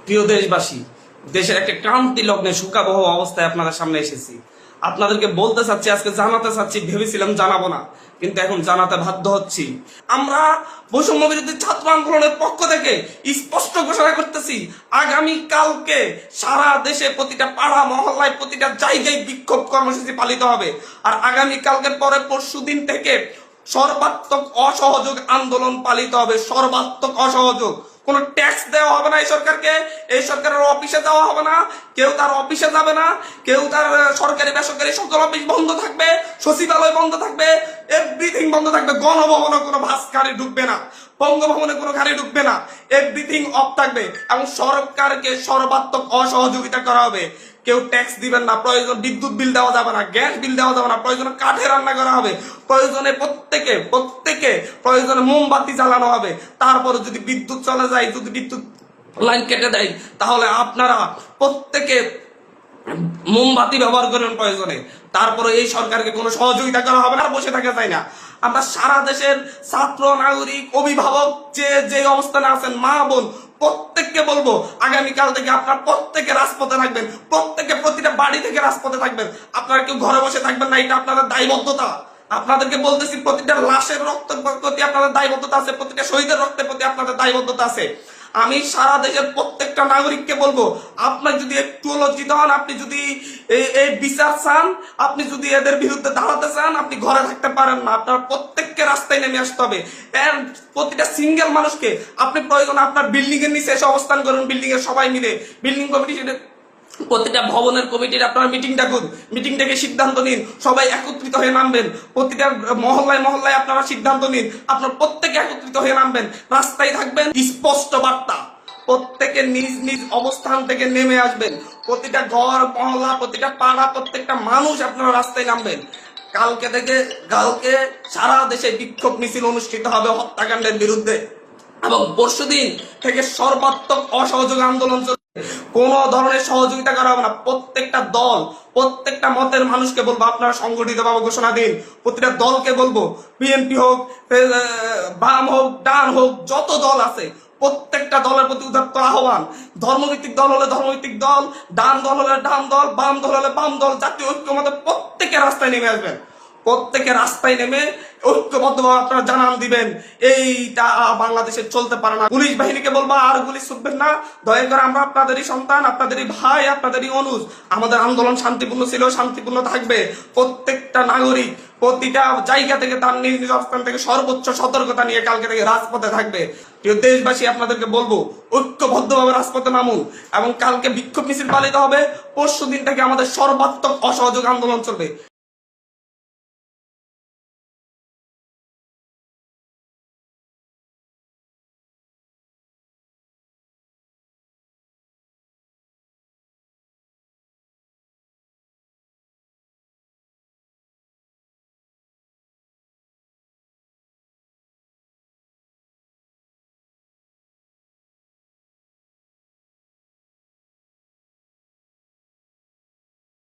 প্রিয় দেশবাসী, দেশের একটা ক্রান্তি লগ্নে শোকাবহ অবস্থায় আপনাদের সামনে এসেছি। আপনাদেরকে বলতে চাচ্ছি, আজকে জানাতে চাচ্ছি, ভেবেছিলাম জানাবো না, কিন্তু এখন জানাতে বাধ্য হচ্ছি। আমরা বৈষম্য বিরোধী ছাত্র আন্দোলনের পক্ষ থেকে স্পষ্ট ঘোষণা করতেছি, আগামী কালকে সারা দেশে প্রতিটা পাড়া মহল্লায় প্রতিটা জায়গায় বিক্ষোভ কর্মসূচি পালিত হবে। আর আগামী কালকের পরে পরশু দিন থেকে সর্বাত্মক অসহযোগ আন্দোলন পালিত হবে। সর্বাত্মক অসহযোগ, কোন ট্যাক্স দেওয়া হবে না এই সরকারকে, এই সরকারের অফিসে যাওয়া হবে না, কেউ তার অফিসে যাবে না, কেউ তার সরকারি বেসরকারি সকল অফিস বন্ধ থাকবে, সচিবালয় বন্ধ থাকবে, এভরিথিং বন্ধ থাকবে। গণভবনে কোনো বাস গাড়ি ঢুকবে না, বঙ্গভবনে কোনো গাড়ি ঢুকবে না, এভরিথিং অফ থাকবে। এবং সরকারকে সর্বাত্মক অসহযোগিতা করা হবে। কেউ ট্যাক্স দিবেন না, প্রয়োজন বিদ্যুৎ বিল দেওয়া যাবে না, গ্যাস বিল দেওয়া যাবে না, প্রয়োজনে কাঠে রান্না করা হবে, প্রয়োজনে প্রত্যেকে প্রয়োজনে মোমবাতি জ্বালানো হবে। তারপরে যদি বিদ্যুৎ চলে যায়, যদি বিদ্যুৎ লাইন কেটে দেয়, তাহলে আপনারা প্রত্যেকে মোমবাতি ব্যবহার করেন প্রয়োজনে। তারপরে এই সরকারকে কোনো সহযোগিতা করা হবে না, আর বসে থাকা যায় না। আমরা সারা দেশের ছাত্র, নাগরিক, অভিভাবক যে অবস্থানে আছেন, মা বোন, প্রত্যেককে বলবো, আগামীকাল থেকে আপনারা প্রত্যেকে রাজপথে থাকবেন, প্রত্যেকে প্রতিটা বাড়ি থেকে রাজপথে থাকবেন। আপনারা কেউ ঘরে বসে থাকবেন না, এটা আপনাদের দায়বদ্ধতা। আপনাদেরকে বলতেছি, প্রতিটা লাশের রক্তের প্রতি আপনাদের দায়বদ্ধতা আছে, প্রতিটা শহীদের রক্তের প্রতি আপনাদের দায়বদ্ধতা আছে। আমি সারা দেশের প্রত্যেকটা নাগরিককে বলবো, আপনার যদি একটু লজ্জিত হন, আপনি যদি এই বিচার চান, আপনি যদি এদের বিরুদ্ধে দাঁড়াতে চান, আপনি ঘরে থাকতে পারেন না। আপনার প্রত্যেককে রাস্তায় নেমে আসতে হবে। প্রতিটা সিঙ্গেল মানুষকে আপনি প্রয়োজন আপনার বিল্ডিং এর নিচে এসে অবস্থান করুন, বিল্ডিং এর সবাই মিলে, বিল্ডিং কমিটি, প্রতিটা ভবনের কমিটির আপনারা মিটিং ডাকুন, মিটিং ডেকে সিদ্ধান্ত নিন, সবাই একত্রিত হয়ে নামবেন। প্রতিটা মহল্লায় মহল্লায় আপনারা সিদ্ধান্ত নিন, আপনারা প্রত্যেকে একত্রিত হয়ে নামবেন, রাস্তায় থাকবেন। স্পষ্ট বার্তা, প্রত্যেকে নিজ নিজ অবস্থান থেকে নেমে আসবেন। প্রতিটা ঘর মহল্লা, প্রতিটা পাড়া, প্রত্যেকটা মানুষ আপনারা রাস্তায় নামবেন। কালকে সারা দেশে বিক্ষোভ মিছিল অনুষ্ঠিত হবে হত্যাকাণ্ডের বিরুদ্ধে, এবং পরশুদিন থেকে সর্বাত্মক অসহযোগ আন্দোলন চলবে। কোন ধরনের সহযোগিতা করা হবে না। প্রত্যেকটা দল, প্রত্যেকটা মতের মানুষকে বলবো, আপনারা সংগঠিত ভাবে ঘোষণা দিন। প্রতিটা দলকে বলবো, বিএনপি হোক, বাম হোক, ডান হোক, যত দল আছে প্রত্যেকটা দলের প্রতি উদাত্ত আহ্বান। ধর্মভিত্তিক দল হলে ধর্মভিত্তিক দল, ডান দল হলে ডান দল, বাম দল হলে বাম দল, জাতীয় ঐক্যমতে প্রত্যেকে রাস্তায় নেমে আসবেন। প্রত্যেকে রাস্তায় নেমে ঐক্যবদ্ধভাবে আপনারা জানান দিবেন, এইটা বাংলাদেশে চলতে পারে না। পুলিশ বাহিনীকে বলবো, আর গুলি ছুটবেন না, দয়া করে। আমরা আপনাদেরই সন্তান, আপনাদেরই ভাই, আপনাদেরই অনুজ। আমাদের আন্দোলন শান্তিপূর্ণ ছিল, শান্তিপূর্ণ থাকবে। প্রত্যেকটা নাগরিক প্রতিটা জায়গা থেকে তার নিজ নিজ অবস্থান থেকে সর্বোচ্চ সতর্কতা নিয়ে কালকে থেকে রাজপথে থাকবে। প্রিয় দেশবাসী, আপনাদেরকে বলবো, ঐক্যবদ্ধভাবে রাজপথে নামুন, এবং কালকে বিক্ষোভ মিছিল পালিত হবে। পরশু দিন থেকে আমাদের সর্বাত্মক অসহযোগ আন্দোলন চলবে।